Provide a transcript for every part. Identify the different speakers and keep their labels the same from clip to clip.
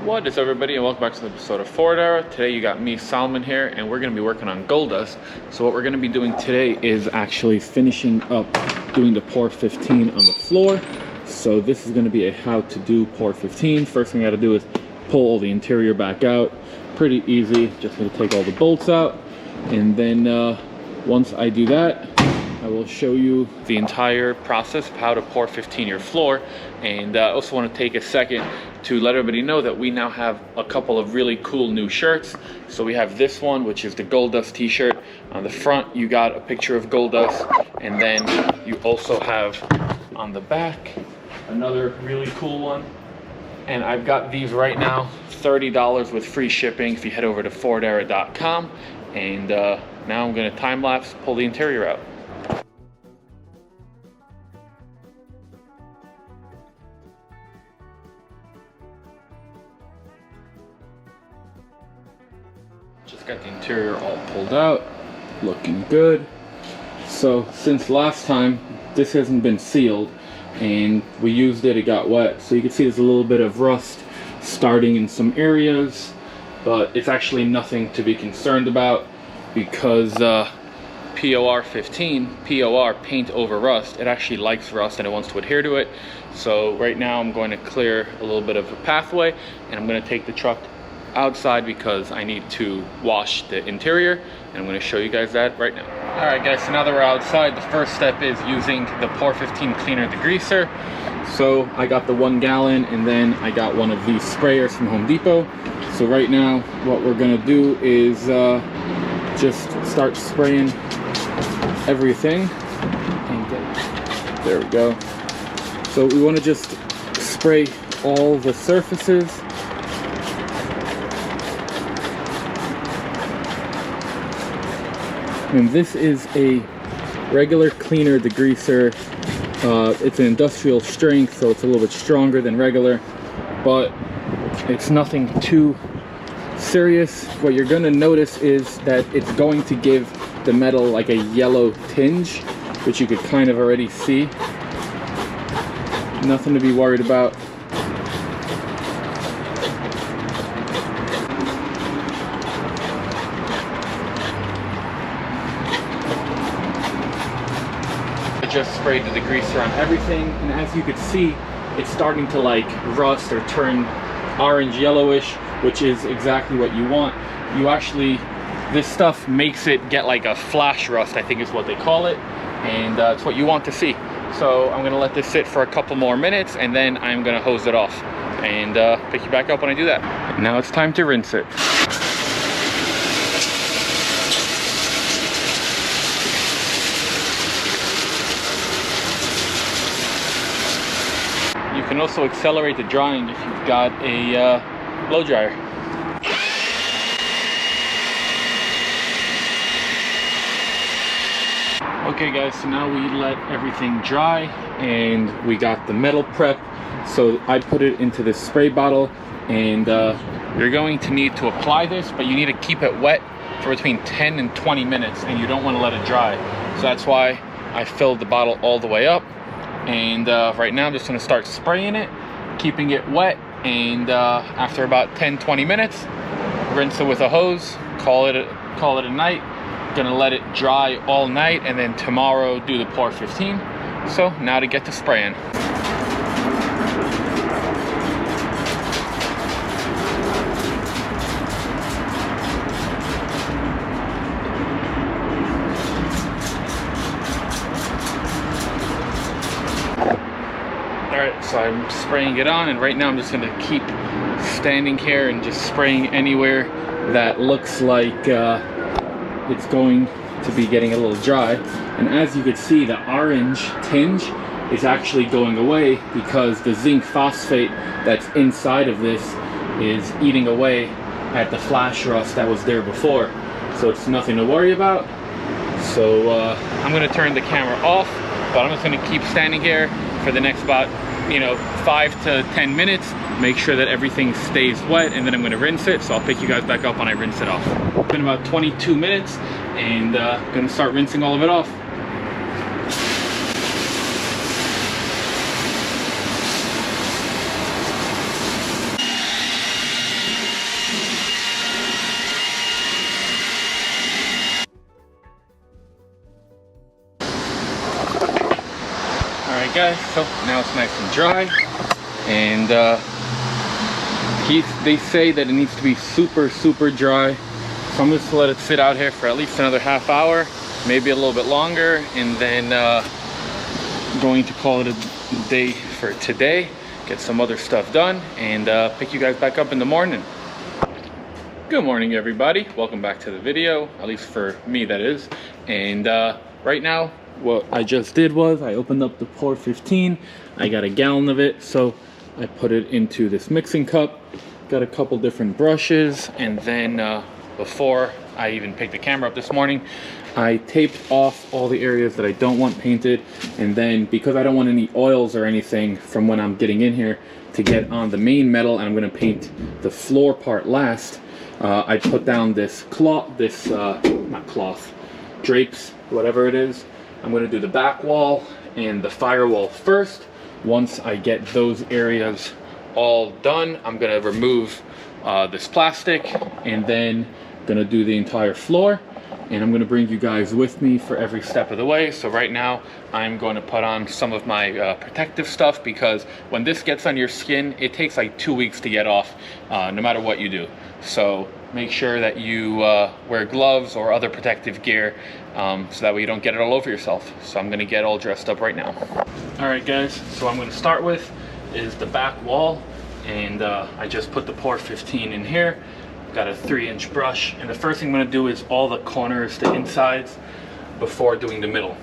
Speaker 1: What is everybody, and welcome back to the episode of Ford Era. Today you got me, Solomon, here, and we're going to be working on gold dust. So what we're going to be doing today is actually finishing up doing the POR15 on the floor. So this is going to be a how to do POR15. First thing I got to do is pull all the interior back out. Pretty easy, just going to take all the bolts out, and then once I do that, I will show you the entire process of how to POR15 your floor. And I also want to take a second to let everybody know that we now have a couple of really cool new shirts. So we have this one, which is the Gold Dust t-shirt. On the front, you got a picture of Gold Dust, and then you also have on the back another really cool one. And I've got these right now, $30 with free shipping if you head over to fordera.com. And now I'm going to time lapse, pull the interior out. Just got the interior all pulled out, looking good. So since last time, this hasn't been sealed, and we used it, it got wet. So you can see there's a little bit of rust starting in some areas, but it's actually nothing to be concerned about because POR15, POR, paint over rust, it actually likes rust and it wants to adhere to it. So right now I'm going to clear a little bit of a pathway, and I'm going to take the truck outside because I need to wash the interior, and I'm going to show you guys that right now. Alright guys, so now that we're outside, the first step is using the POR15 cleaner degreaser. So I got the 1 gallon, and then I got one of these sprayers from Home Depot. So right now what we're going to do is just start spraying everything. There we go. So we want to just spray all the surfaces. And this is a regular cleaner degreaser. It's an industrial strength, so it's a little bit stronger than regular, but it's nothing too serious. What you're going to notice is that it's going to give the metal like a yellow tinge, which you could kind of already see. Nothing to be worried about. Just sprayed the degreaser on everything, and as you can see, it's starting to like rust or turn orange yellowish, which is exactly what you want. You actually, this stuff makes it get like a flash rust, I think is what they call it, and it's what you want to see. So I'm gonna let this sit for a couple more minutes, and then I'm gonna hose it off and pick you back up when I do that. Now it's time to rinse it. You can also accelerate the drying if you've got a blow dryer. Okay guys, so now we let everything dry, and we got the metal prep. So I put it into this spray bottle, and you're going to need to apply this, but you need to keep it wet for between 10 and 20 minutes, and you don't want to let it dry. So that's why I filled the bottle all the way up. And right now I'm just going to start spraying it, keeping it wet, and after about 10-20 minutes, rinse it with a hose, call it a night. Gonna let it dry all night, and then tomorrow do the POR15. So now to get to spraying. Alright, so I'm spraying it on, and right now I'm just going to keep standing here and just spraying anywhere that looks like it's going to be getting a little dry. And as you can see, the orange tinge is actually going away because the zinc phosphate that's inside of this is eating away at the flash rust that was there before. So it's nothing to worry about. So I'm going to turn the camera off, but I'm just going to keep standing here for the next about 5 to 10 minutes, make sure that everything stays wet, and then I'm going to rinse it. So I'll pick you guys back up when I rinse it off. It's been about 22 minutes, and I'm going to start rinsing all of it off. guys, so now it's nice and dry, and they say that it needs to be super dry, so I'm just gonna let it sit out here for at least another half hour, maybe a little bit longer, and then going to call it a day for today, get some other stuff done, and pick you guys back up in the morning. Good morning, everybody. Welcome back to the video, at least for me, that is. And right now, what I just did was I opened up the POR15. I got a gallon of it, so I put it into this mixing cup, got a couple different brushes, and then before I even picked the camera up this morning, I taped off all the areas that I don't want painted, and then because I don't want any oils or anything from when I'm getting in here to get on the main metal, and I'm going to paint the floor part last, I put down this cloth, not cloth, drapes, whatever it is. I'm going to do the back wall and the firewall first. Once I get those areas all done, I'm going to remove this plastic, and then going to do the entire floor, and I'm going to bring you guys with me for every step of the way. So right now I'm going to put on some of my protective stuff, because when this gets on your skin, it takes like 2 weeks to get off, no matter what you do. So make sure that you wear gloves or other protective gear, so that way you don't get it all over yourself. So I'm going to get all dressed up right now. All right guys, so what I'm going to start with is the back wall, and I just put the POR15 in here. Got a 3-inch brush, and the first thing I'm going to do is all the corners, the insides, before doing the middle.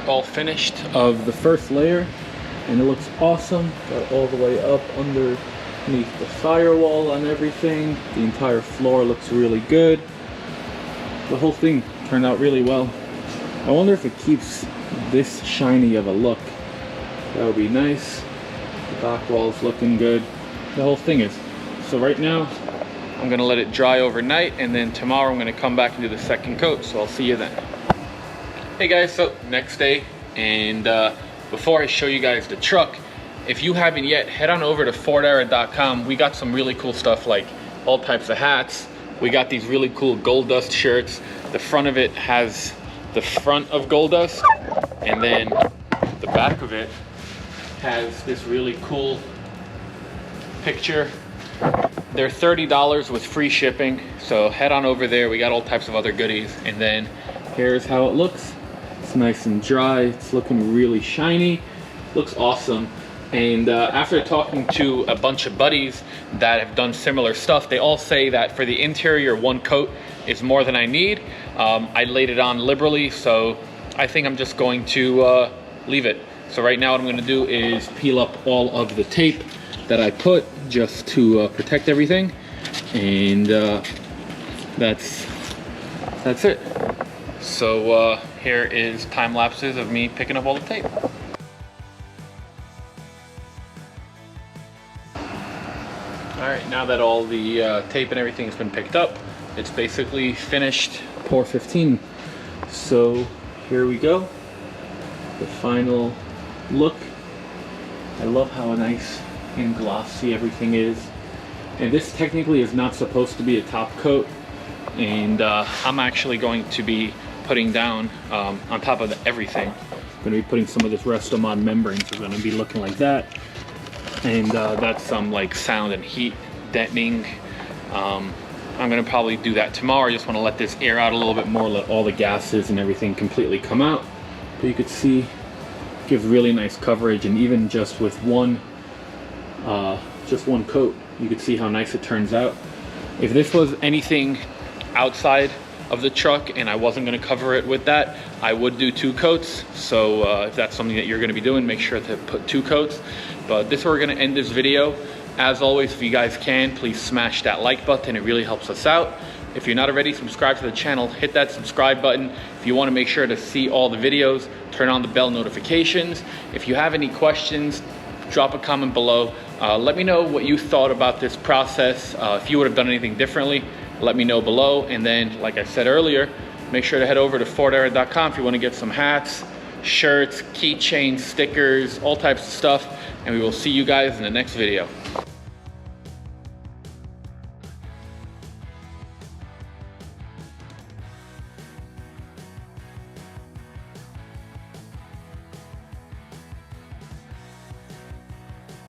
Speaker 1: All finished of the first layer, and it looks awesome. Got all the way up underneath the firewall and everything. The entire floor looks really good. The whole thing turned out really well. I wonder if it keeps this shiny of a look. That would be nice. The back wall's looking good. The whole thing is. So right now I'm gonna let it dry overnight, and then tomorrow I'm gonna come back and do the second coat, so I'll see you then. Hey guys, so next day, and before I show you guys the truck, if you haven't yet, head on over to FordEra.com. We got some really cool stuff, like all types of hats. We got these really cool Gold Dust shirts. The front of it has the front of Gold Dust, and then the back of it has this really cool picture. They're $30 with free shipping, so head on over there. We got all types of other goodies, and then here's how it looks. It's nice and dry. It's looking really shiny. Looks awesome. And after talking to a bunch of buddies that have done similar stuff, they all say that for the interior, 1 coat is more than I need. I laid it on liberally, so I think I'm just going to leave it. So right now what I'm going to do is peel up all of the tape that I put just to protect everything. And that's it. So here is time lapses of me picking up all the tape. Alright, now that all the tape and everything has been picked up, it's basically finished POR15. So here we go, the final look. I love how nice and glossy everything is. And this technically is not supposed to be a top coat, and I'm actually going to be putting down on top of everything. I'm going to be putting some of this Restomod membrane, so it's going to be looking like that. And that's some like sound and heat deadening I'm gonna probably do that tomorrow. I just wanna let this air out a little bit more, let all the gases and everything completely come out. But you could see, gives really nice coverage, and even just with one coat, you could see how nice it turns out. If this was anything outside of the truck and I wasn't gonna cover it with that, I would do 2 coats. So if that's something that you're gonna be doing, make sure to put 2 coats. But this is where we're gonna end this video. As always, if you guys can, please smash that like button. It really helps us out. If you're not already subscribed to the channel, hit that subscribe button. If you wanna make sure to see all the videos, turn on the bell notifications. If you have any questions, drop a comment below. Let me know what you thought about this process. If you would have done anything differently, let me know below. And then, like I said earlier, make sure to head over to FordEra.com if you want to get some hats, shirts, keychains, stickers, all types of stuff. And we will see you guys in the next video.